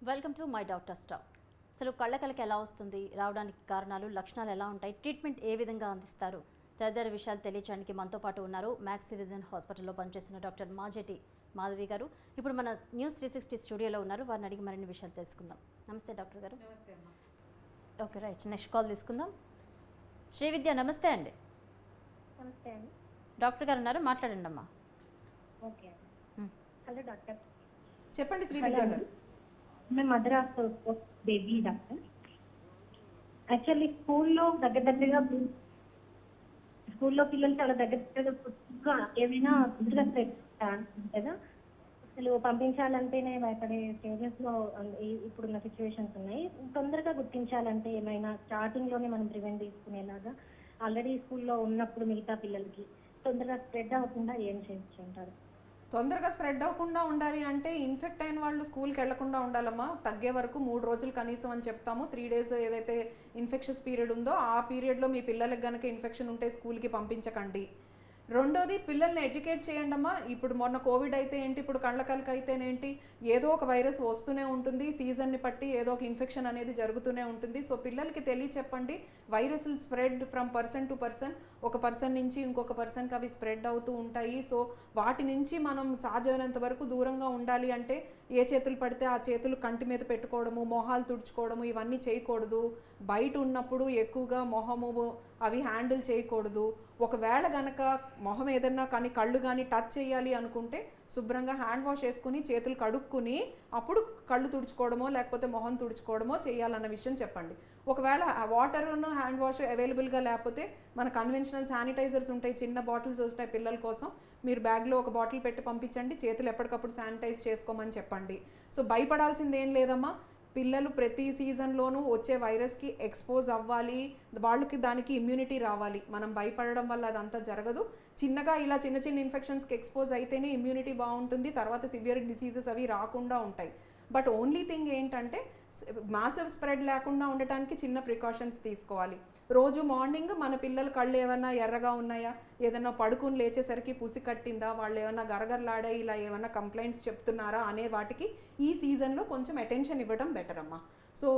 Welcome to my doctor stop. అసలు కళ్ళకలకి ఎలా వస్తుంది, రావడానికి కారణాలు, లక్షణాలు ఎలా ఉంటాయి, ట్రీట్మెంట్ ఏ విధంగా అందిస్తారు, తదితర విషయాలు తెలియచేయడానికి మనతో పాటు ఉన్నారు మ్యాక్స్ విజన్ హాస్పిటల్లో పనిచేస్తున్న డాక్టర్ మాజెటి మాధవి గారు. ఇప్పుడు మన న్యూస్ 360 స్టూడియోలో ఉన్నారు. వారిని అడిగి మరిన్ని విషయాలు తెలుసుకుందాం. నమస్తే డాక్టర్ గారు. నమస్తే అమ్మా. Okay, right. నెక్స్ట్ కాల్ తీసుకుందాం. శ్రీవిద్య, నమస్తే అండి. నమస్తే అండి. డాక్టర్ గారు ఉన్నారు, మాట్లాడండి అమ్మా. ఓకే అండి. Hello doctor. చెప్పండి శ్రీవిద్య గారు. మేము మద్రాస్ బేబీ డాక్టర్. యాక్చువల్లీ స్కూల్లో దగ్గరగా పిల్లలు చాలా దగ్గరగా ఏమైనా తొందరగా కదా, అసలు పంపించాలంటేనే భయపడే స్టేజెస్లో ఇప్పుడున్న సిచ్యువేషన్స్ ఉన్నాయి. తొందరగా గుర్తించాలంటే ఏమైనా స్టార్టింగ్లోనే మనం ప్రివెంట్ తీసుకునేలాగా ఆల్రెడీ స్కూల్లో ఉన్నప్పుడు మిగతా పిల్లలకి తొందరగా స్ప్రెడ్ అవ్వకుండా ఏం చేయొచ్చు అంటారు? తొందరగా స్ప్రెడ్ అవ్వకుండా ఉండాలి అంటే ఇన్ఫెక్ట్ అయిన వాళ్ళు స్కూల్కి వెళ్లకుండా ఉండాలమ్మా. తగ్గే వరకు 3 రోజులు కనీసం అని చెప్తాము. 3 days ఏదైతే ఇన్ఫెక్షన్స్ పీరియడ్ ఉందో ఆ పీరియడ్లో మీ పిల్లలకి కనుక ఇన్ఫెక్షన్ ఉంటే స్కూల్కి పంపించకండి. రెండోది, పిల్లల్ని ఎడ్యుకేట్ చేయండి అమ్మా. ఇప్పుడు మొన్న కోవిడ్ అయితే ఏంటి, ఇప్పుడు కళ్ళకలకి అయితేనేంటి, ఏదో ఒక వైరస్ వస్తూనే ఉంటుంది. సీజన్ని బట్టి ఏదో ఒక ఇన్ఫెక్షన్ అనేది జరుగుతూనే ఉంటుంది. సో పిల్లలకి చెప్పండి, వైరస్లు spread from person to person, ఒక పర్సన్ నుంచి ఇంకొక పర్సన్కి అవి స్ప్రెడ్ అవుతూ ఉంటాయి. సో వాటి నుంచి మనం సాధ్యమైనంత వరకు దూరంగా ఉండాలి అంటే ఏ చేతులు పడితే ఆ చేతులు కంటి మీద పెట్టుకోవడము, మొహాలు తుడుచుకోవడము ఇవన్నీ చేయకూడదు. బయట ఉన్నప్పుడు ఎక్కువగా మొహము అవి హ్యాండిల్ చేయకూడదు. ఒకవేళ గనక మొహం ఏదన్నా కానీ కళ్ళు కానీ టచ్ చేయాలి అనుకుంటే శుభ్రంగా హ్యాండ్ వాష్ చేసుకుని చేతులు కడుక్కుని అప్పుడు కళ్ళు తుడుచుకోవడమో లేకపోతే మొహం తుడుచుకోవడమో చేయాలన్న విషయం చెప్పండి. ఒకవేళ వాటర్ను హ్యాండ్ వాష్ అవైలబుల్గా లేకపోతే మన కన్వెన్షనల్ శానిటైజర్స్ ఉంటాయి, చిన్న బాటిల్స్ ఉంటాయి పిల్లల కోసం. మీరు బ్యాగ్లో ఒక బాటిల్ పెట్టి పంపించండి, చేతులు ఎప్పటికప్పుడు శానిటైజ్ చేసుకోమని చెప్పండి. సో భయపడాల్సింది ఏం లేదమ్మా. పిల్లలు ప్రతి సీజన్లోనూ వచ్చే వైరస్కి ఎక్స్పోజ్ అవ్వాలి, వాళ్ళకి దానికి ఇమ్యూనిటీ రావాలి. మనం భయపడడం వల్ల అదంతా జరగదు. చిన్నగా ఇలా చిన్న చిన్న ఇన్ఫెక్షన్స్కి ఎక్స్పోజ్ అయితేనే ఇమ్యూనిటీ బాగుంటుంది, తర్వాత సివియర్ డిసీజెస్ అవి రాకుండా ఉంటాయి. బట్ ఓన్లీ థింగ్ ఏంటంటే మాసివ్ స్ప్రెడ్ లేకుండా ఉండటానికి చిన్న ప్రికాషన్స్ తీసుకోవాలి. రోజు మార్నింగ్ మన పిల్లల కళ్ళు ఏమన్నా ఎర్రగా ఉన్నాయా, ఏదన్నా పడుకుని లేచేసరికి పుసి కట్టిందా, వాళ్ళు ఏమన్నా గరగరలాడా, ఇలా ఏమన్నా కంప్లైంట్స్ చెప్తున్నారా అనే వాటికి ఈ సీజన్లో కొంచెం అటెన్షన్ ఇవ్వడం బెటర్ అమ్మా. సో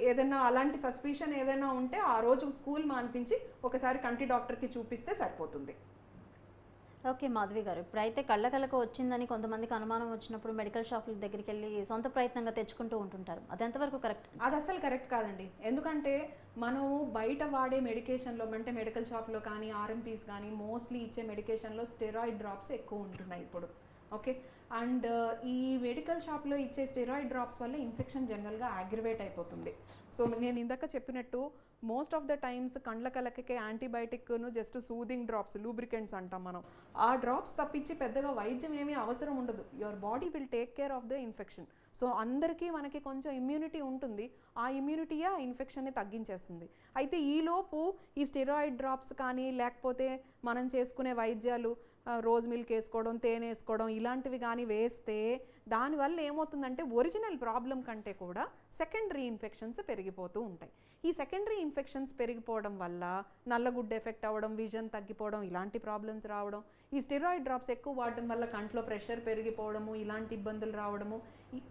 ఏదైనా అలాంటి సస్పిషన్ ఏదైనా ఉంటే ఆ రోజు స్కూల్ మానిపించి ఒకసారి కంటి డాక్టర్కి చూపిస్తే సరిపోతుంది. ఓకే మాధవి గారు, ఇప్పుడైతే కళ్ళకలకు వచ్చిందని కొంతమందికి అనుమానం వచ్చినప్పుడు మెడికల్ షాపుల దగ్గరికి వెళ్ళి సొంత ప్రయత్నంగా తెచ్చుకుంటూ ఉంటుంటారు. అది ఎంతవరకు కరెక్ట్? అది అసలు కరెక్ట్ కాదండి. ఎందుకంటే మనం బయట వాడే మెడికేషన్లో అంటే మెడికల్ షాప్లో కానీ ఆర్ఎంపీస్ కానీ మోస్ట్లీ ఇచ్చే మెడికేషన్లో స్టెరాయిడ్ డ్రాప్స్ ఎక్కువ ఉంటున్నాయి ఇప్పుడు. ఓకే, అండ్ ఈ మెడికల్ షాప్లో ఇచ్చే స్టెరాయిడ్ డ్రాప్స్ వల్ల ఇన్ఫెక్షన్ జనరల్గా అగ్రివేట్ అయిపోతుంది. సో నేను ఇందాక చెప్పినట్టు most of the times Kandla కలకకే యాంటీబయాటిక్ను just soothing drops, lubricants అంటాం మనం, ఆ డ్రాప్స్ తప్పించి పెద్దగా వైద్యం ఏమీ అవసరం ఉండదు. Your body will take care of the infection. So అందరికీ మనకి కొంచెం ఇమ్యూనిటీ ఉంటుంది, ఆ ఇమ్యూనిటీయే ఆ ఇన్ఫెక్షన్ని తగ్గించేస్తుంది. అయితే ఈలోపు ఈ స్టెరాయిడ్ డ్రాప్స్ కానీ లేకపోతే మనం చేసుకునే వైద్యాలు రోజ్ మిల్క్ వేసుకోవడం, తేనె వేసుకోవడం ఇలాంటివి కానీ వేస్తే దానివల్ల ఏమవుతుందంటే ఒరిజినల్ ప్రాబ్లం కంటే కూడా సెకండరీ ఇన్ఫెక్షన్స్ పెరిగిపోతూ ఉంటాయి. ఈ సెకండరీ ఇన్ఫెక్షన్స్ పెరిగిపోవడం వల్ల నల్లగుడ్డ ఎఫెక్ట్ అవ్వడం, విజన్ తగ్గిపోవడం ఇలాంటి ప్రాబ్లమ్స్ రావడం, ఈ స్టెరాయిడ్ డ్రాప్స్ ఎక్కువ వాడడం వల్ల కంట్లో ప్రెషర్ పెరిగిపోవడము ఇలాంటి ఇబ్బందులు రావడము.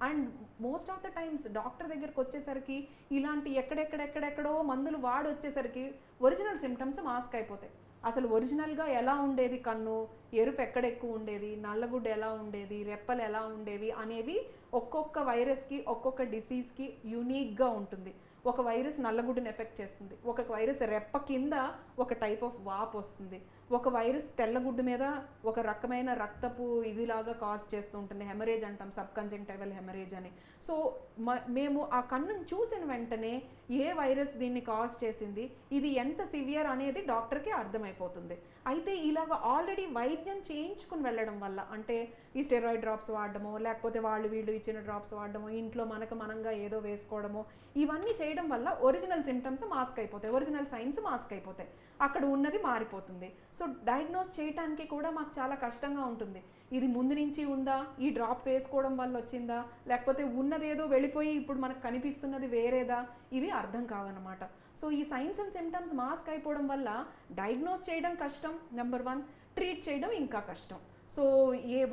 And most of the times doctor దగ్గరకు వచ్చేసరికి ఇలాంటి ఎక్కడెక్కడెక్కడెక్కడో మందులు వాడి వచ్చేసరికి ఒరిజినల్ సిమ్టమ్స్ మాస్క్ అయిపోతాయి. అసలు ఒరిజినల్గా ఎలా ఉండేది కన్ను, ఎరుపు ఎక్కడ ఎక్కువ ఉండేది, నల్లగుడ్డ ఎలా ఉండేది, రెప్పలు ఎలా ఉండేవి అనేవి ఒక్కొక్క వైరస్కి ఒక్కొక్క డిసీజ్కి యూనిక్గా ఉంటుంది. ఒక వైరస్ నల్లగుడ్డుని ఎఫెక్ట్ చేస్తుంది, ఒక వైరస్ రెప్ప కింద ఒక టైప్ ఆఫ్ వాప్ వస్తుంది, ఒక వైరస్ తెల్లగుడ్డు మీద ఒక రకమైన రక్తపు ఇదిలాగా కాజ్ చేస్తూ ఉంటుంది, హెమరేజ్ అంటాం, సబ్ కంజంక్టివల్ హెమరేజ్ అని. సో మేము ఆ కన్నును చూసిన వెంటనే ఏ వైరస్ దీన్ని కాజ్ చేసింది, ఇది ఎంత సివియర్ అనేది డాక్టర్కి అర్థమైపోతుంది. అయితే ఇలాగ ఆల్రెడీ వైద్యం చేయించుకుని వెళ్ళడం వల్ల, అంటే ఈ స్టెరాయిడ్ డ్రాప్స్ వాడడమో లేకపోతే వీళ్ళు ఇచ్చిన డ్రాప్స్ వాడడమో, ఇంట్లో మనంగా ఏదో వేసుకోవడమో ఇవన్నీ చేయడం వల్ల ఒరిజినల్ సిమ్టమ్స్ మాస్క్ అయిపోతాయి, ఒరిజినల్ సైన్స్ మాస్క్ అయిపోతాయి, అక్కడ ఉన్నది మారిపోతుంది. సో డయాగ్నోస్ చేయడానికి కూడా మాకు చాలా కష్టంగా ఉంటుంది. ఇది ముందు నుంచి ఉందా, ఈ డ్రాప్ వేసుకోవడం వల్ల వచ్చిందా, లేకపోతే ఉన్నదేదో వెళ్ళిపోయి ఇప్పుడు మనకు కనిపిస్తున్నది వేరేదా, ఇవి అర్థం కావన్నమాట. సో ఈ సైన్స్ అండ్ సిమ్టమ్స్ మాస్క్ అయిపోవడం వల్ల డయాగ్నోస్ చేయడం కష్టం నెంబర్ 1, ట్రీట్ చేయడం ఇంకా కష్టం. So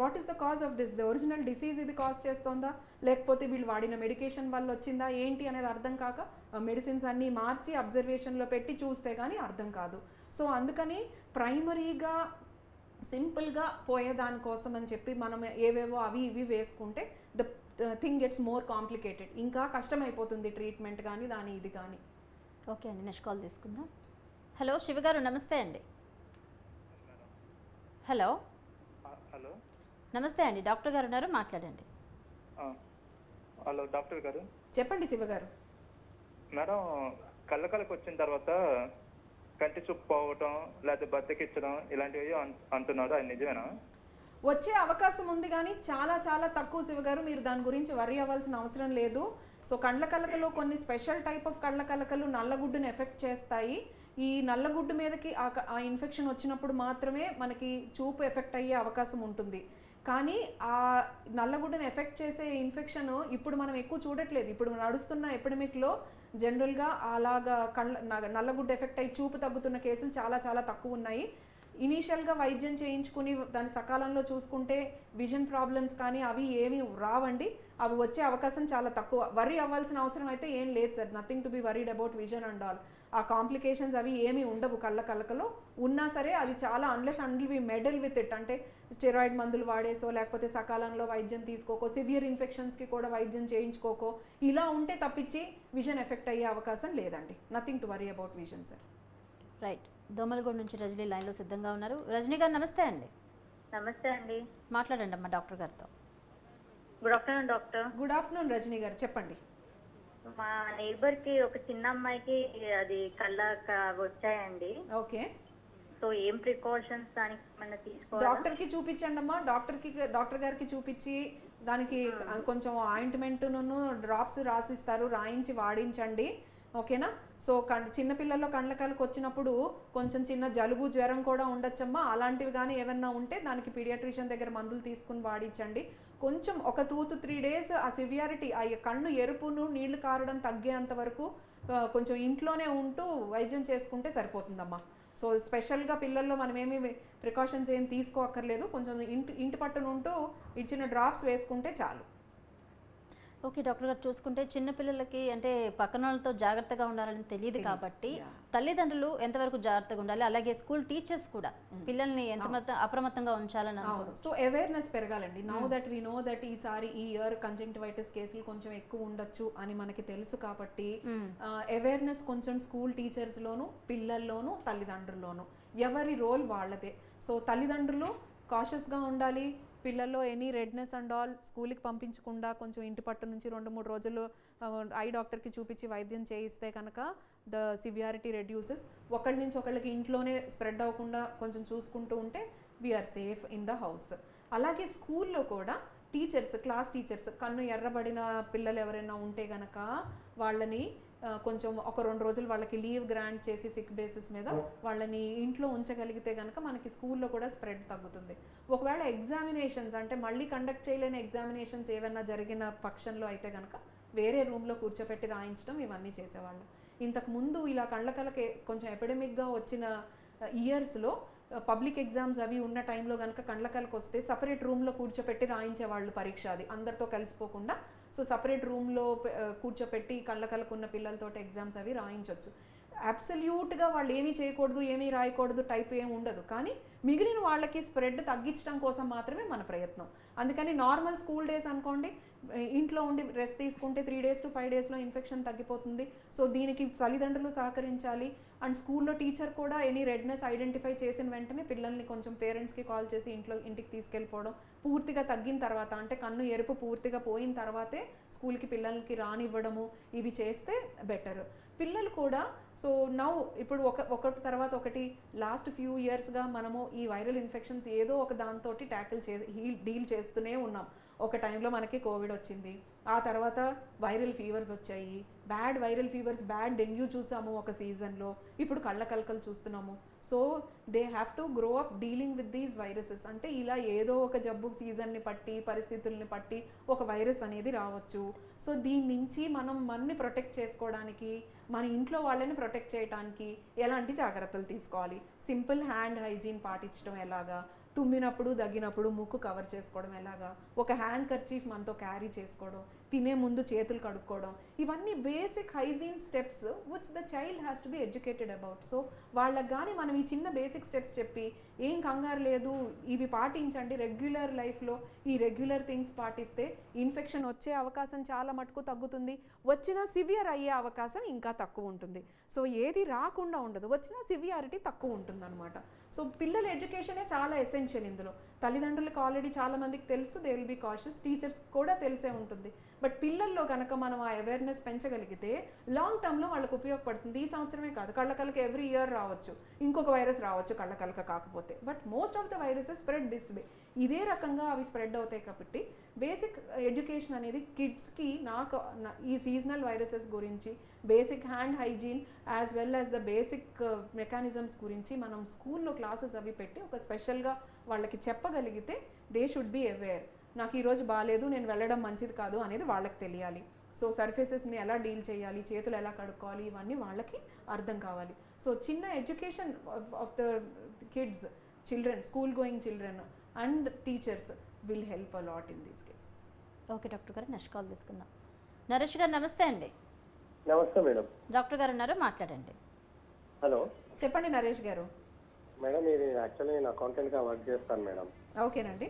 what is the cause of this? The original disease ఇది కాజ్ చేస్తోందా, లేకపోతే వీళ్ళు వాడిన మెడికేషన్ వల్ల వచ్చిందా ఏంటి అనేది అర్థం కాక మెడిసిన్స్ అన్నీ మార్చి అబ్జర్వేషన్లో పెట్టి చూస్తే కానీ అర్థం కాదు. సో అందుకని ప్రైమరీగా సింపుల్గా పోయేదానికోసం అని చెప్పి మనం ఏవేవో అవి ఇవి వేసుకుంటే the thing gets more complicated, ఇంకా కష్టమైపోతుంది ట్రీట్మెంట్ కానీ దాని ఇది కానీ. ఓకే అండి, నెక్స్ట్ కాల్ తీసుకుందాం. హలో శివగారు, నమస్తే అండి. హలో హలో నమస్తే అండి, డాక్టర్ గారు ఉన్నారు, మాట్లాడండి. హలో డాక్టర్ గారు. చెప్పండి శివగారు. మేడం, కళ్ళకి వచ్చిన తర్వాత కంటి చూపు పోవటం లేకపోతే బద్దకిచ్చడం ఇలాంటివి అంటున్నారు, అది నిజమేనా? వచ్చే అవకాశం ఉంది కానీ చాలా చాలా తక్కువ శివగారు, మీరు దాని గురించి వర్రీ అవ్వాల్సిన అవసరం లేదు. సో కళ్ళ కలకలో కొన్ని స్పెషల్ టైప్ ఆఫ్ కళ్ళ కలకలు నల్లగుడ్డుని ఎఫెక్ట్ చేస్తాయి. ఈ నల్లగుడ్డు మీదకి ఆ ఇన్ఫెక్షన్ వచ్చినప్పుడు మాత్రమే మనకి చూపు ఎఫెక్ట్ అయ్యే అవకాశం ఉంటుంది. కానీ ఆ నల్లగుడ్డుని ఎఫెక్ట్ చేసే ఇన్ఫెక్షన్ ఇప్పుడు మనం ఎక్కువ చూడట్లేదు. ఇప్పుడు నడుస్తున్న ఎపిడమిక్లో జనరల్గా అలాగా నల్లగుడ్డు ఎఫెక్ట్ అయ్యి చూపు తగ్గుతున్న కేసులు చాలా చాలా తక్కువ ఉన్నాయి. ఇనీషియల్గా వైద్యం చేయించుకుని దాని సకాలంలో చూసుకుంటే విజన్ ప్రాబ్లమ్స్ కానీ అవి ఏమీ రావండి. అవి వచ్చే అవకాశం చాలా తక్కువ. వరీ అవ్వాల్సిన అవసరం అయితే ఏం లేదు sir. Nothing to be worried about vision and all. ఆ కాంప్లికేషన్స్ అవి ఏమీ ఉండవు కళ్ళకలో. ఉన్నా సరే అది చాలా unless until we meddle with it, అంటే స్టెరాయిడ్ మందులు వాడేసో లేకపోతే సకాలంలో వైద్యం తీసుకోకో, సివియర్ ఇన్ఫెక్షన్స్కి కూడా వైద్యం చేయించుకోకో, ఇలా ఉంటే తప్పించి విజన్ ఎఫెక్ట్ అయ్యే అవకాశం లేదండి. Nothing to worry about vision sir. Right, Domalguda నుంచి రజనీ లైన్లో సిద్ధంగా ఉన్నారు. రజనీ గారు నమస్తే అండి. నమస్తే అండి, మాట్లాడండి అమ్మా డాక్టర్ గారితో. Good afternoon doctor. Good afternoon Rajani garu, చెప్పండి. మా నైబర్ కి ఒక చిన్న అమ్మాయికి అది కళ్ళ వచ్చాయండి. ఓకే, సో ఏం ప్రికాషన్స్ దానికి ఏమన్నా తీసుకోవాలి? డాక్టర్కి చూపించండి అమ్మా. డాక్టర్ గారికి చూపించి దానికి కొంచెం ఆయింట్మెంట్ను డ్రాప్స్ రాసిస్తారు, రాయించి వాడించండి. ఓకేనా? సో చిన్నపిల్లల్లో కండ్లకలకు వచ్చినప్పుడు కొంచెం చిన్న జలుబు జ్వరం కూడా ఉండొచ్చమ్మా. అలాంటివి కానీ ఏమన్నా ఉంటే దానికి పీడియాట్రిషియన్ దగ్గర మందులు తీసుకుని వాడించండి. కొంచెం ఒక 2 to 3 days ఆ సివియారిటీ, ఆ కన్ను ఎరుపును నీళ్లు కారడం తగ్గేంత వరకు కొంచెం ఇంట్లోనే ఉంటూ వైద్యం చేసుకుంటే సరిపోతుందమ్మా. సో స్పెషల్గా పిల్లల్లో మనం ఏమి ప్రికాషన్స్ ఏం తీసుకోక్కర్లేదు. కొంచెం ఇంటి పట్టున ఉంటూ ఇచ్చిన డ్రాప్స్ వేసుకుంటే చాలు. ఓకే డాక్టర్ గారు, చూసుకుంటే చిన్నపిల్లలకి అంటే పక్కన వాళ్ళతో జాగ్రత్తగా ఉండాలని తెలియదు కాబట్టి తల్లిదండ్రులు ఎంతవరకు జాగ్రత్తగా ఉండాలి, అలాగే స్కూల్ టీచర్స్ కూడా పిల్లల్ని ఎంత అప్రమత్తంగా ఉంచాలని అనుకుంటున్నారు. సో అవేర్నెస్ పెరగాలండి. Now that we know that ఈ ఇయర్ కంజంక్టివైటిస్ కేసులు కొంచెం ఎక్కువ ఉండొచ్చు అని మనకి తెలుసు కాబట్టి అవేర్నెస్ కొంచెం స్కూల్ టీచర్స్లోను, పిల్లల్లోను, తల్లిదండ్రుల్లోను ఎవరి రోల్ వాళ్ళదే. సో తల్లిదండ్రులు కాషస్గా ఉండాలి. పిల్లల్లో ఎనీ రెడ్నెస్ అండ్ ఆల్ స్కూల్కి పంపించకుండా కొంచెం ఇంటి పట్టు నుంచి 2-3 రోజులు ఐ డాక్టర్కి చూపించి వైద్యం చేయిస్తే కనుక ద సివియారిటీ రెడ్యూసెస్. ఒకళ్ళ నుంచి ఒకళ్ళకి ఇంట్లోనే స్ప్రెడ్ అవ్వకుండా కొంచెం చూసుకుంటూ ఉంటే we're safe in the house. అలాగే స్కూల్లో కూడా క్లాస్ టీచర్స్ కన్ను ఎర్రబడిన పిల్లలు ఎవరైనా ఉంటే కనుక వాళ్ళని కొంచెం ఒక 2 రోజులు వాళ్ళకి లీవ్ గ్రాంట్ చేసి సిక్ బేసిస్ మీద వాళ్ళని ఇంట్లో ఉంచగలిగితే కనుక మనకి స్కూల్లో కూడా స్ప్రెడ్ తగ్గుతుంది. ఒకవేళ ఎగ్జామినేషన్స్ అంటే మళ్ళీ కండక్ట్ చేయలేని ఎగ్జామినేషన్స్ ఏమైనా జరిగిన పక్షంలో అయితే కనుక వేరే రూమ్లో కూర్చోపెట్టి రాయించడం ఇవన్నీ చేసేవాళ్ళు. ఇంతకుముందు ఇలా కళ్ళకి కొంచెం ఎపిడమిక్గా వచ్చిన ఇయర్స్లో పబ్లిక్ ఎగ్జామ్స్ అవి ఉన్న టైంలో కనుక కండ్లకలకు వస్తే సపరేట్ రూమ్లో కూర్చోపెట్టి రాయించేవాళ్ళు పరీక్ష. అది అందరితో కలిసిపోకుండా సో సపరేట్ రూమ్లో కూర్చోపెట్టి కళ్ళకలకు ఉన్న పిల్లలతోటి ఎగ్జామ్స్ అవి రాయించవచ్చు. అబ్సల్యూట్గా వాళ్ళు ఏమీ చేయకూడదు, ఏమీ రాయకూడదు టైప్ ఏమి ఉండదు. కానీ మిగిలిన వాళ్ళకి స్ప్రెడ్ తగ్గించడం కోసం మాత్రమే మన ప్రయత్నం. అందుకని నార్మల్ స్కూల్ డేస్ అనుకోండి, ఇంట్లో ఉండి రెస్ట్ తీసుకుంటే 3 days to 5 days ఇన్ఫెక్షన్ తగ్గిపోతుంది. సో దీనికి తల్లిదండ్రులు సహకరించాలి. అండ్ స్కూల్లో టీచర్ కూడా ఎనీ రెడ్నెస్ ఐడెంటిఫై చేసిన వెంటనే పిల్లల్ని కొంచెం పేరెంట్స్కి కాల్ చేసి ఇంటికి తీసుకెళ్ళిపోవడం. పూర్తిగా తగ్గిన తర్వాత అంటే కన్ను ఎరుపు పూర్తిగా పోయిన తర్వాతే స్కూల్కి పిల్లలకి రానివ్వడము, ఇవి చేస్తే బెటర్. పిల్లలు కూడా సో నౌ ఇప్పుడు ఒకటి తర్వాత ఒకటి లాస్ట్ ఫ్యూ ఇయర్స్గా మనము ఈ వైరల్ ఇన్ఫెక్షన్స్ ఏదో ఒక దాంతో డీల్ చేస్తూనే ఉన్నాం. ఒక టైంలో మనకి కోవిడ్ వచ్చింది, ఆ తర్వాత వైరల్ ఫీవర్స్ వచ్చాయి, bad viral fevers, bad dengue చూసాము ఒక సీజన్లో, ఇప్పుడు కళ్ళకలకలు చూస్తున్నాము. So they have to grow up dealing with these viruses. అంటే ఇలా ఏదో ఒక జబ్బు సీజన్ని బట్టి పరిస్థితుల్ని బట్టి ఒక వైరస్ అనేది రావచ్చు. సో దీని నుంచి మనని ప్రొటెక్ట్ చేసుకోవడానికి, మన ఇంట్లో వాళ్ళని ప్రొటెక్ట్ చేయడానికి ఎలాంటి జాగ్రత్తలు తీసుకోవాలి, సింపుల్ హ్యాండ్ హైజీన్ పాటించడం ఎలాగా, తుమ్మినప్పుడు దగ్గినప్పుడు ముక్కు కవర్ చేసుకోవడం ఎలాగా, ఒక హ్యాండ్ కర్చీఫ్ మనతో క్యారీ చేసుకోవడం, తినే ముందు చేతులు కడుక్కోవడం, ఇవన్నీ basic hygiene steps which the child has to be educated about. So వాళ్ళకి కానీ మనం ఈ చిన్న బేసిక్ స్టెప్స్ చెప్పి ఏం కంగారు లేదు ఇవి పాటించండి రెగ్యులర్ లైఫ్లో, ఈ రెగ్యులర్ థింగ్స్ పాటిస్తే ఇన్ఫెక్షన్ వచ్చే అవకాశం చాలా మటుకు తగ్గుతుంది, వచ్చినా సివియర్ అయ్యే అవకాశం ఇంకా తక్కువ ఉంటుంది. సో ఏది రాకుండా ఉండదు, వచ్చినా సివియారిటీ తక్కువ ఉంటుంది అనమాట. సో పిల్లల ఎడ్యుకేషనే చాలా ఎసెన్షియల్ ఇందులో. తల్లిదండ్రులకు ఆల్రెడీ చాలా మందికి తెలుసు, they will be cautious, teachers కూడా తెలిసే ఉంటుంది. బట్ పిల్లల్లో కనుక మనం ఆ అవేర్నెస్ పెంచగలిగితే లాంగ్ టర్మ్లో వాళ్ళకు ఉపయోగపడుతుంది. ఈ సంవత్సరమే కాదు, కళ్ళకలకి ఎవ్రీ ఇయర్ రావచ్చు, ఇంకొక వైరస్ రావచ్చు కళ్ళకలక కాకపోతే. But most of the viruses spread this way, ఇదే రకంగా అవి స్ప్రెడ్ అవుతాయి. కాబట్టి బేసిక్ ఎడ్యుకేషన్ అనేది కిడ్స్కి ఈ సీజనల్ వైరసెస్ గురించి, basic hand hygiene as well as the basic mechanisms గురించి మనం స్కూల్లో క్లాసెస్ అవి పెట్టి ఒక స్పెషల్గా వాళ్ళకి చెప్పగలిగితే దే షుడ్ బీ అవేర్. నాకు ఈరోజు బాగాలేదు, నేను వెళ్ళడం మంచిది కాదు అనేది వాళ్ళకి తెలియాలి. సో సర్ఫేసెస్ని ఎలా డీల్ చేయాలి, చేతులు ఎలా కడుక్కోవాలి, ఇవన్నీ వాళ్ళకి అర్థం కావాలి. సో చిన్న education of the kids, children, school going children and teachers will help a lot in these cases. Okay doctor గారు, నెక్స్ట్ కాల్ తీసుకుందాం. నరేష్ గారు నమస్తే అండి. నమస్తే మేడం. డాక్టర్ గారు ఉన్నారు, మాట్లాడండి. హలో చెప్పండి నరేష్ గారు. మేడం, ఇది యాక్చువల్లీ నేను అకౌంటెంట్గా వర్క్ చేస్తాను మేడం. ఓకేనండి.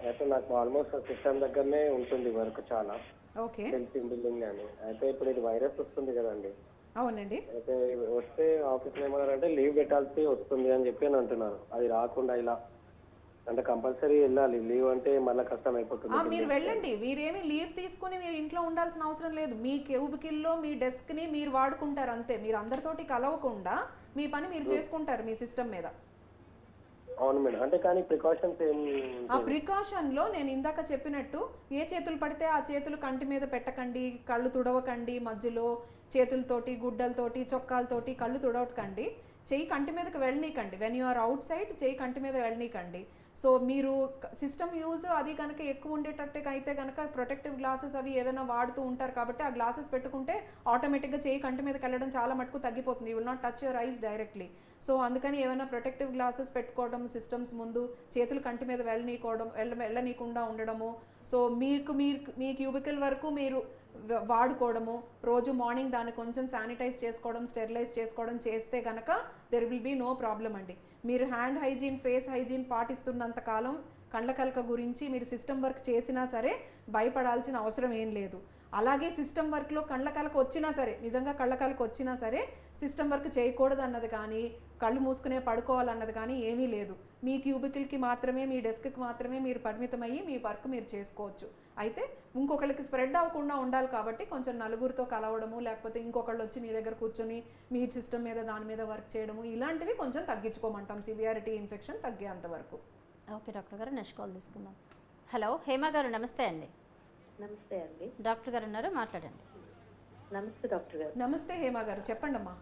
అయితే నాకు ఆల్మోస్ట్ సిస్టమ్ దగ్గరనే ఉంటుంది వర్క్ చాలా. ఓకే. బిల్డింగ్ అని. అయితే ఇప్పుడు ఇది వైరస్ వస్తుంది కదండి. అవునండి. అయితే వస్తే ఆఫీస్లో ఏమన్నారంటే లీవ్ పెట్టాల్సి వస్తుంది అని చెప్పి అని అంటున్నారు. అది రాకుండా ఇలా అంటే కంపల్సరీ వెళ్ళాలి, లీవ్ అంటే మళ్ళీ కష్టం అయిపోతుంది. మీరు వెళ్ళండి, మీరేమీ లీవ్ తీసుకుని మీరు ఇంట్లో ఉండాల్సిన అవసరం లేదు. మీ క్యూబికిల్లో మీ డెస్క్ని మీరు వాడుకుంటారు అంతే. మీరు అందరితోటి కలవకుండా మీ పని మీరు చేసుకుంటారు మీ సిస్టమ్ మీద. అవును మేడం. అంటే కానీ ప్రికాషన్స్ ఏం? ఆ ప్రికాషన్లో నేను ఇందాక చెప్పినట్టు ఏ చేతులు పడితే ఆ చేతులు కంటి మీద పెట్టకండి, కళ్ళు తుడవకండి, మధ్యలో చేతులతోటి గుడ్డలతోటి చొక్కాలతోటి కళ్ళు తుడవకండి, చెయ్యి కంటి మీదకి వెళ్ళనీకండి. When you are outside చెయ్యి కంటి మీద వెళ్ళనీకండి. సో మీరు సిస్టమ్ యూజ్ అది కనుక ఎక్కువ ఉండేటట్టుగా అయితే కనుక ప్రొటెక్టివ్ గ్లాసెస్ అవి ఏదైనా వాడుతూ ఉంటారు కాబట్టి ఆ గ్లాసెస్ పెట్టుకుంటే ఆటోమేటిక్గా చేయి కంటి మీదకి వెళ్ళడం చాలా మటుకు తగ్గిపోతుంది. You will not touch your eyes directly. So అందుకని ఏమైనా ప్రొటెక్టివ్ గ్లాసెస్ పెట్టుకోవడం, సిస్టమ్స్ ముందు చేతులు కంటి మీద వెళ్ళనీయకుండా ఉండడము. సో మీ క్యూబికల్ వరకు మీరు వాడుకోవడము, రోజు మార్నింగ్ దాన్ని కొంచెం శానిటైజ్ చేసుకోవడం, స్టెరిలైజ్ చేసుకోవడం చేస్తే కనుక there will be no problem అండి. మీరు హ్యాండ్ హైజీన్, ఫేస్ హైజీన్ పాటిస్తున్నంత కాలం కళ్ళకలక గురించి మీరు సిస్టమ్ వర్క్ చేసినా సరే భయపడాల్సిన అవసరం ఏం లేదు. అలాగే సిస్టమ్ వర్క్లో కళ్ళకలక వచ్చినా సరే, నిజంగా కళ్ళకలక వచ్చినా సరే సిస్టమ్ వర్క్ చేయకూడదు అన్నది కానీ, కళ్ళు మూసుకునే పడుకోవాలన్నది కానీ ఏమీ లేదు. మీ క్యూబికల్కి మాత్రమే, మీ డెస్క్కి మాత్రమే మీరు పరిమితమయ్యి మీ వర్క్ మీరు చేసుకోవచ్చు. అయితే ఇంకొకళ్ళకి స్ప్రెడ్ అవ్వకుండా ఉండాలి కాబట్టి కొంచెం నలుగురితో కలవడము, లేకపోతే ఇంకొకళ్ళు వచ్చి మీ దగ్గర కూర్చొని మీ సిస్టమ్ మీద దాని మీద వర్క్ చేయడము, ఇలాంటివి కొంచెం తగ్గించుకోమంటాం సివియారిటీ ఇన్ఫెక్షన్ తగ్గేంత వరకు. ఓకే డాక్టర్ గారు, నెక్స్ట్ కాల్ తీసుకుందాం. హలో హేమ గారు నమస్తే అండి. నమస్తే అండి. డాక్టర్ గారు ఉన్నారు, మాట్లాడండి. నమస్తే డాక్టర్ గారు. నమస్తే హేమ గారు, చెప్పండి అమ్మా.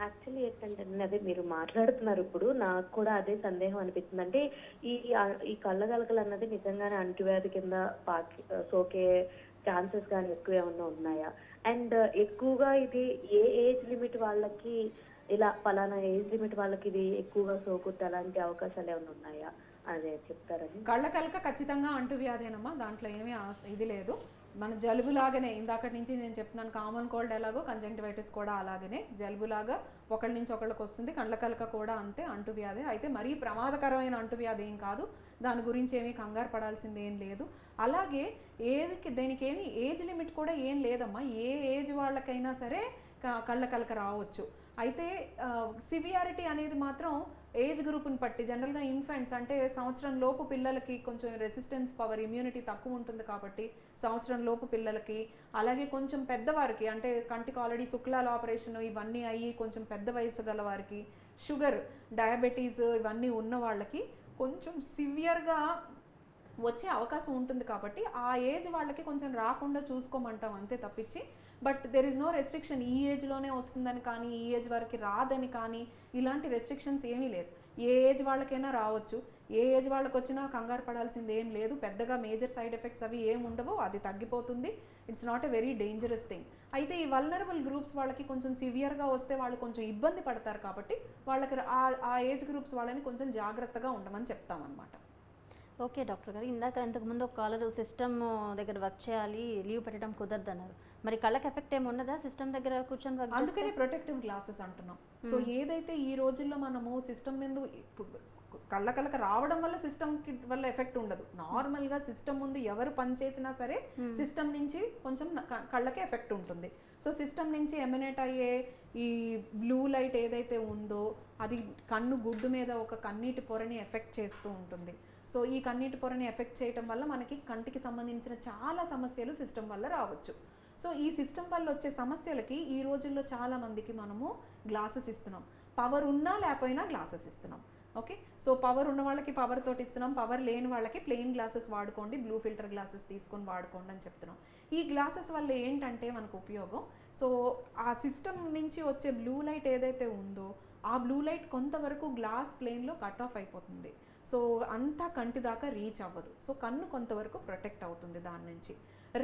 యాక్చువల్లీ ఏంటంటే అదే మీరు మాట్లాడుతున్నారు ఇప్పుడు, నాకు కూడా అదే సందేహం అనిపిస్తుంది. అంటే ఈ కళ్ళగలకలు అన్నది నిజంగానే అంటువ్యాధి కింద సోకే ఛాన్సెస్ కానీ ఎక్కువ ఏమన్నా ఉన్నాయా? అండ్ ఎక్కువగా ఇది ఏ ఏజ్ లిమిట్ వాళ్ళకి, ఇలా పలానా ఏజ్ లిమిట్ వాళ్ళకి ఇది ఎక్కువగా సోకుద్ది, అలాంటి అవకాశాలు ఏమైనా ఉన్నాయా అదే చెప్తారని. కళ్ళకలక ఖచ్చితంగా అంటువ్యాధేనమ్మా, దాంట్లో ఏమీ ఇది లేదు. మన జలుబులాగానే ఇందాకటి నుంచి నేను చెప్తున్నాను, కామన్ కోల్డ్ ఎలాగో కంజంక్టివైటిస్ కూడా అలాగనే జలుబులాగా ఒకళ్ళ నుంచి ఒకళ్ళకి వస్తుంది. కళ్ళకలక కూడా అంతే అంటువ్యాధి. అయితే మరీ ప్రమాదకరమైన అంటువ్యాధి ఏం కాదు, దాని గురించి ఏమీ కంగారు పడాల్సింది ఏం లేదు. అలాగే దేనికి ఏమి ఏజ్ లిమిట్ కూడా ఏం లేదమ్మా, ఏ ఏజ్ వాళ్ళకైనా సరే కళ్ళకలక రావచ్చు. అయితే సివియారిటీ అనేది మాత్రం ఏజ్ గ్రూప్ని బట్టి, జనరల్గా ఇన్ఫెంట్స్ అంటే సంవత్సరం లోపు పిల్లలకి కొంచెం రెసిస్టెన్స్ పవర్, ఇమ్యూనిటీ తక్కువ ఉంటుంది కాబట్టి సంవత్సరం లోపు పిల్లలకి, అలాగే కొంచెం పెద్దవారికి అంటే కంటికి ఆల్రెడీ శుక్లాల ఆపరేషన్ ఇవన్నీ అయ్యి కొంచెం పెద్ద వయసు గల వారికి, షుగర్, డయాబెటీస్ ఇవన్నీ ఉన్న వాళ్ళకి కొంచెం సివియర్గా వచ్చే అవకాశం ఉంటుంది. కాబట్టి ఆ ఏజ్ వాళ్ళకి కొంచెం రాకుండా చూసుకోమంటాం అంతే తప్పించి, but there is no restriction ఈ ఏజ్లోనే వస్తుందని కానీ, ఈ ఏజ్ వరకు రాదని కానీ, ఇలాంటి రెస్ట్రిక్షన్స్ ఏమీ లేదు. ఏ ఏజ్ వాళ్ళకైనా రావచ్చు, ఏ ఏజ్ వాళ్ళకి వచ్చినా కంగారు పడాల్సింది ఏం లేదు. పెద్దగా మేజర్ సైడ్ ఎఫెక్ట్స్ అవి ఏమి ఉండవు, అది తగ్గిపోతుంది. It's not a very dangerous thing. అయితే ఈ వల్నరబుల్ గ్రూప్స్ వాళ్ళకి కొంచెం సివియర్గా వస్తే వాళ్ళు కొంచెం ఇబ్బంది పడతారు కాబట్టి వాళ్ళకి ఆ ఏజ్ గ్రూప్స్ వాళ్ళని కొంచెం జాగ్రత్తగా ఉండమని చెప్తామన్నమాట. ఓకే డాక్టర్ గారు, ఇంతకుముందు ఒక కాలర్ సిస్టమ్ దగ్గర వర్క్ చేయాలి, లీవ్ పెట్టడం కుదరదన్నారు. మరి కళ్ళకి ఎఫెక్ట్ ఏమి ఉండదా సిస్టమ్ దగ్గర కూర్చొని వర్క్? అందుకనే ప్రొటెక్టివ్ గ్లాసెస్ అంటున్నాం. సో ఏదైతే ఈ రోజుల్లో మనము సిస్టమ్ మీద ఇప్పుడు కళ్ళకి రావడం వల్ల సిస్టమ్ వల్ల ఎఫెక్ట్ ఉండదు. నార్మల్గా సిస్టమ్ ముందు ఎవరు పని చేసినా సరే సిస్టమ్ నుంచి కొంచెం కళ్ళకి ఎఫెక్ట్ ఉంటుంది. సో సిస్టమ్ నుంచి ఎమినేట్ అయ్యే ఈ బ్లూ లైట్ ఏదైతే ఉందో అది కన్ను గుడ్డు మీద ఒక కన్నీటి పొరని ఎఫెక్ట్ చేస్తూ ఉంటుంది. సో ఈ కన్నీటి పొరని ఎఫెక్ట్ చేయటం వల్ల మనకి కంటికి సంబంధించిన చాలా సమస్యలు సిస్టమ్ వల్ల రావచ్చు. సో ఈ సిస్టమ్ వల్ల వచ్చే సమస్యలకి ఈ రోజుల్లో చాలా మందికి మనము గ్లాసెస్ ఇస్తున్నాం. పవర్ ఉన్నా లేకపోయినా గ్లాసెస్ ఇస్తున్నాం. ఓకే, సో పవర్ ఉన్న వాళ్ళకి పవర్ తోటి ఇస్తున్నాం, పవర్ లేని వాళ్ళకి ప్లెయిన్ గ్లాసెస్ వాడుకోండి, బ్లూ ఫిల్టర్ గ్లాసెస్ తీసుకొని వాడుకోండి అని చెప్తున్నాం. ఈ గ్లాసెస్ వల్ల ఏంటంటే మనకు ఉపయోగం, సో ఆ సిస్టమ్ నుంచి వచ్చే బ్లూ లైట్ ఏదైతే ఉందో ఆ బ్లూ లైట్ కొంతవరకు గ్లాస్ ప్లేన్లో కట్ ఆఫ్ అయిపోతుంది. సో అంతా కంటి దాకా రీచ్ అవ్వదు. సో కన్ను కొంతవరకు ప్రొటెక్ట్ అవుతుంది దాని నుంచి.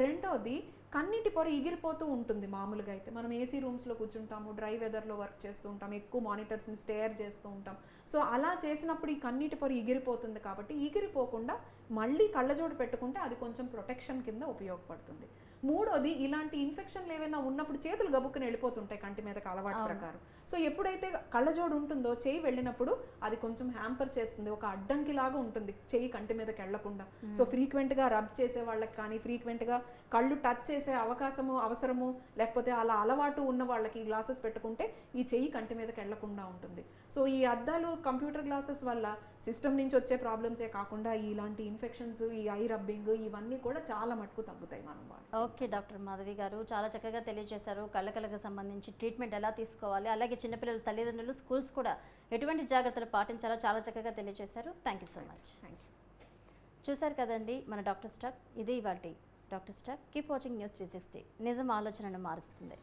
రెండోది, కన్నిటి పొర ఎగిరిపోతూ ఉంటుంది. మామూలుగా అయితే మనం ఏసీ రూమ్స్లో కూర్చుంటాము, డ్రై వెదర్లో వర్క్ చేస్తూ ఉంటాం, ఎక్కువ మానిటర్స్ని స్టేర్ చేస్తూ ఉంటాం. సో అలా చేసినప్పుడు ఈ కన్నిటి పొర ఎగిరిపోతుంది కాబట్టి ఎగిరిపోకుండా మళ్ళీ కళ్ళజోడు పెట్టుకుంటే అది కొంచెం ప్రొటెక్షన్ కింద ఉపయోగపడుతుంది. మూడోది, ఇలాంటి ఇన్ఫెక్షన్లు ఏమైనా ఉన్నప్పుడు చేతులు గబుక్కుని వెళ్ళిపోతుంటాయి కంటి మీదకి అలవాటు ప్రకారం. సో ఎప్పుడైతే కళ్ళజోడు ఉంటుందో చేయి వెళ్ళినప్పుడు అది కొంచెం హ్యాంపర్ చేస్తుంది, ఒక అడ్డంకిలాగా ఉంటుంది చేయి కంటి మీదకి వెళ్లకుండా. సో ఫ్రీక్వెంట్గా రబ్ చేసే వాళ్ళకి కానీ, ఫ్రీక్వెంట్గా కళ్ళు టచ్ చేసే అవసరము లేకపోతే అలా అలవాటు ఉన్న వాళ్ళకి గ్లాసెస్ పెట్టుకుంటే ఈ చెయ్యి కంటి మీదకి వెళ్లకుండా ఉంటుంది. సో ఈ అద్దాలు, కంప్యూటర్ గ్లాసెస్ వల్ల సిస్టమ్ నుంచి వచ్చే ప్రాబ్లమ్సే కాకుండా ఇలాంటి ఇన్ఫెక్షన్స్, ఈ ఐ రబ్బింగ్ ఇవన్నీ కూడా చాలా మటుకు తగ్గుతాయి మనం వాళ్ళు. ఓకే డాక్టర్ మాధవి గారు, చాలా చక్కగా తెలియజేశారు. కళ్ళకి సంబంధించి ట్రీట్మెంట్ ఎలా తీసుకోవాలి, అలాగే చిన్నపిల్లల తల్లిదండ్రులు, స్కూల్స్ కూడా ఎటువంటి జాగ్రత్తలు పాటించాలో చాలా చక్కగా తెలియజేశారు. Thank you so much. Thank you. చూశారు కదండి మన డాక్టర్ స్టాక్. ఇది ఇవాల్టి doctor stock. Keep watching news 360. నిజం ఆలోచనను మారుస్తుంది.